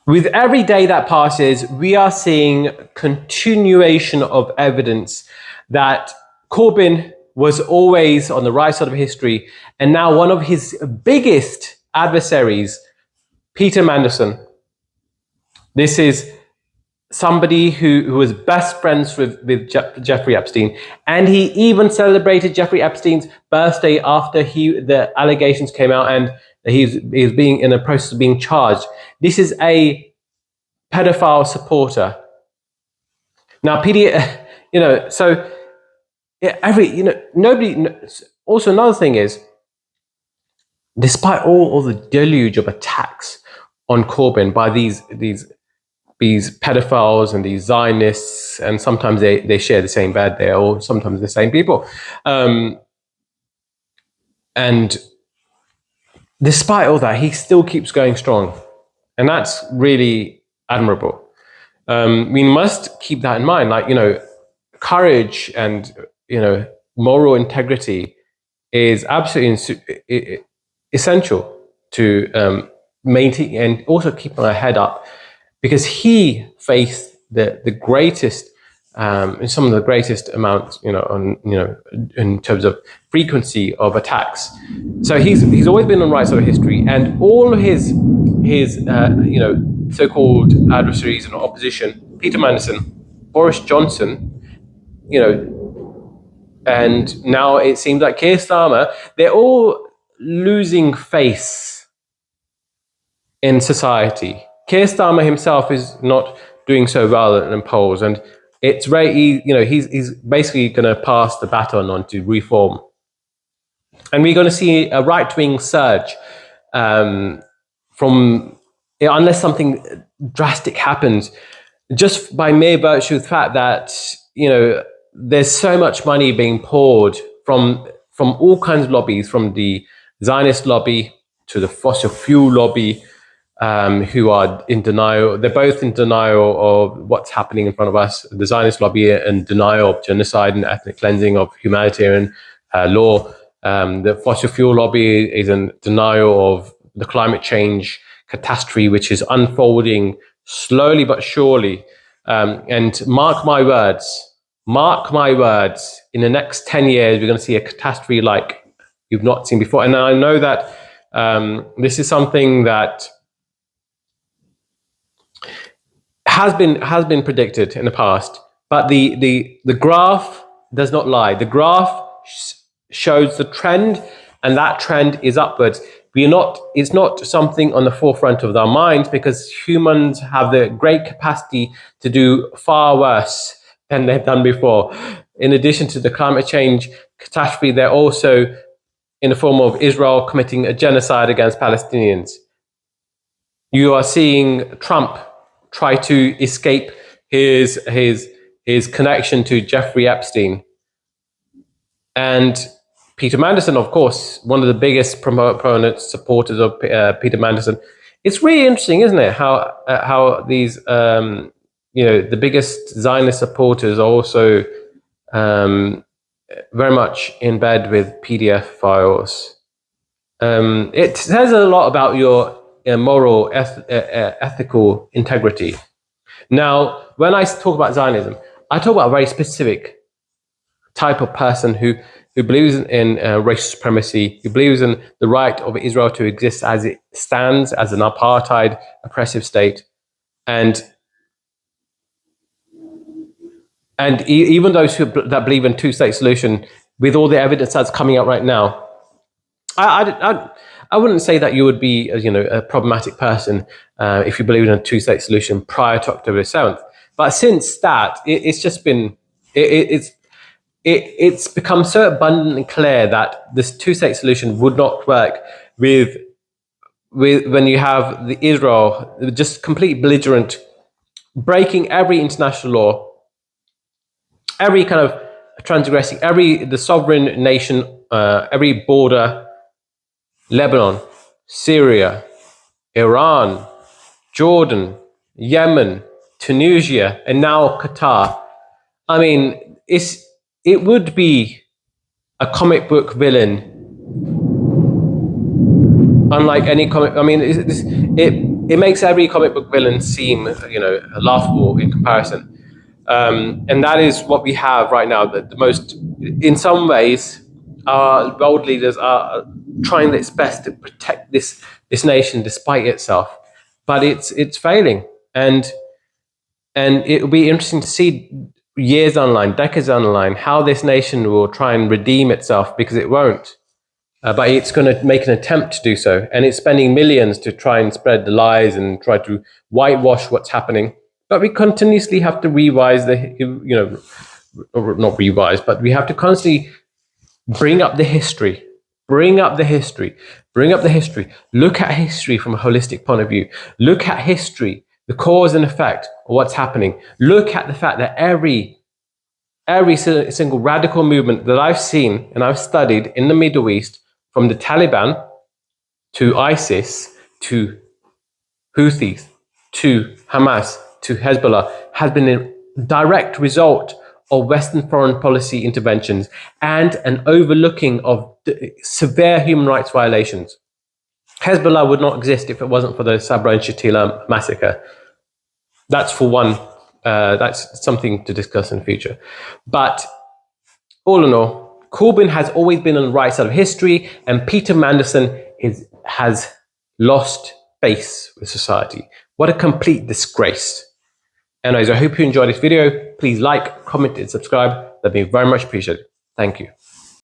With every day that passes, we are seeing continuation of evidence that Corbyn was always on the right side of history, and now one of his biggest adversaries, Peter Mandelson. This is somebody who was best friends with Jeffrey Epstein, and he even celebrated Jeffrey Epstein's birthday after the allegations came out, and he's being in the process of being charged. This is a pedophile supporter. Now, so nobody. Also, another thing is, despite all the deluge of attacks on Corbyn by these pedophiles and these Zionists, and sometimes they share the same bed there, or sometimes the same people. And despite all that, he still keeps going strong. And that's really admirable. We must keep that in mind. Courage and, moral integrity is absolutely essential to maintain and also keeping our head up, because he faced the greatest, some of the greatest amounts, in terms of frequency of attacks. So he's always been on the right side of history, and all his so-called adversaries and opposition, Peter Mandelson, Boris Johnson, and now it seems like Keir Starmer, they're all losing face in society. Keir Starmer himself is not doing so well in polls, and it's he's basically going to pass the baton on to reform, and we're going to see a right-wing surge from unless something drastic happens, just by mere virtue of the fact that there's so much money being poured from all kinds of lobbies, from the Zionist lobby to the fossil fuel lobby, who are in denial. They're both in denial of what's happening in front of us. The Zionist lobby in denial of genocide and ethnic cleansing, of humanitarian law. The fossil fuel lobby is in denial of the climate change catastrophe, which is unfolding slowly but surely. And mark my words, in the next 10 years, we're going to see a catastrophe like you've not seen before. And I know that this is something that has been predicted in the past, but the graph does not lie. The graph shows the trend, and that trend is upwards. It's not something on the forefront of our minds, because humans have the great capacity to do far worse than they've done before. In addition to the climate change catastrophe, they're also in the form of Israel committing a genocide against Palestinians. You are seeing Trump try to escape his connection to Jeffrey Epstein. And Peter Mandelson, of course, one of the biggest proponents, supporters of Peter Mandelson. It's really interesting, isn't it, how these, the biggest Zionist supporters are also very much in bed with PDF files. It says a lot about your moral, ethical integrity. Now, when I talk about Zionism, I talk about a very specific type of person who believes in racial supremacy, who believes in the right of Israel to exist as it stands, as an apartheid, oppressive state. And even those that believe in two-state solution, with all the evidence that's coming out right now, I wouldn't say that you would be, a problematic person if you believe in a two-state solution prior to October 7th. But since that, it's just been, it's become so abundantly clear that this two-state solution would not work with when you have the Israel just complete belligerent, breaking every international law, every kind of transgressing the sovereign nation, every border. Lebanon, Syria, Iran, Jordan, Yemen, Tunisia, and now Qatar. I mean, it would be a comic book villain unlike any comic. I mean, it makes every comic book villain seem, laughable in comparison. And that is what we have right now. The most, in some ways, our world leaders are trying its best to protect this nation despite itself, but it's failing. And it will be interesting to see years down the line, decades down the line, how this nation will try and redeem itself, because it won't. But it's going to make an attempt to do so, and it's spending millions to try and spread the lies and try to whitewash what's happening. But we continuously have to revise or not revise, but we have to constantly bring up the history, bring up the history, bring up the history. Look at history from a holistic point of view. Look at history, the cause and effect of what's happening. Look at the fact that every single radical movement that I've seen and I've studied in the Middle East, from the Taliban to ISIS to Houthis to Hamas to Hezbollah, has been a direct result of Western foreign policy interventions and an overlooking of severe human rights violations. Hezbollah would not exist if it wasn't for the Sabra and Shatila massacre. That's for one. That's something to discuss in the future. But all in all, Corbyn has always been on the right side of history, and Peter Mandelson has lost face with society. What a complete disgrace. Anyways, I hope you enjoyed this video. Please like, comment, and subscribe. That'd be very much appreciated. Thank you.